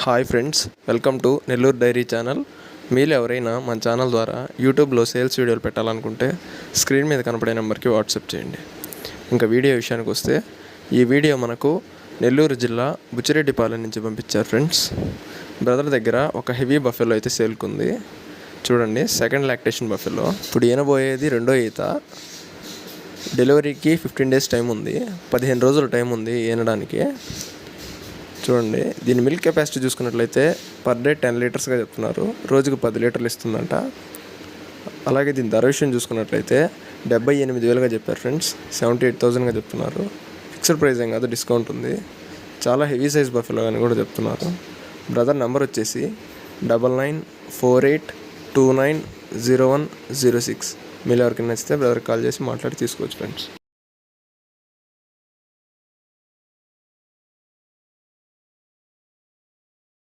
Hi friends, welcome to Nellore dairy channel. మీరు ఎవరైనా మన ఛానల్ ద్వారా యూట్యూబ్లో సేల్స్ వీడియోలు పెట్టాలనుకుంటే స్క్రీన్ మీద కనపడే నెంబర్కి వాట్సాప్ చేయండి. ఇంకా వీడియో విషయానికి వస్తే ఈ వీడియో మనకు నెల్లూరు జిల్లా బుచ్చిరెడ్డిపాలెం నుంచి పంపించారు ఫ్రెండ్స్. బ్రదర్ దగ్గర ఒక హెవీ బఫెలో అయితే సేల్కుంది. చూడండి, సెకండ్ లాక్టేషన్ బఫెలో. ఇప్పుడు ఈనబోయేది రెండో ఈత. డెలివరీకి 15 days టైం ఉంది, 15 రోజుల టైం ఉంది ఈనడానికి. చూడండి, దీని మిల్క్ కెపాసిటీ చూసుకున్నట్లయితే పర్ డే 10 లీటర్స్గా చెప్తున్నారు. రోజుకు 10 లీటర్లు ఇస్తుందంట. అలాగే దీని ధర విషయం చూసుకున్నట్లయితే 78,000గా చెప్పారు ఫ్రెండ్స్. 78,000గా చెప్తున్నారు. ఫిక్స్డ్ ప్రైస్ ఏం కాదు, డిస్కౌంట్ ఉంది. చాలా హెవీ సైజ్ బఫెలో అని కూడా చెప్తున్నారు. బ్రదర్ నెంబర్ వచ్చేసి 9948290106. మీరు ఎవరికి నచ్చితే బ్రదర్ కాల్ చేసి మాట్లాడి తీసుకోవచ్చు ఫ్రెండ్స్.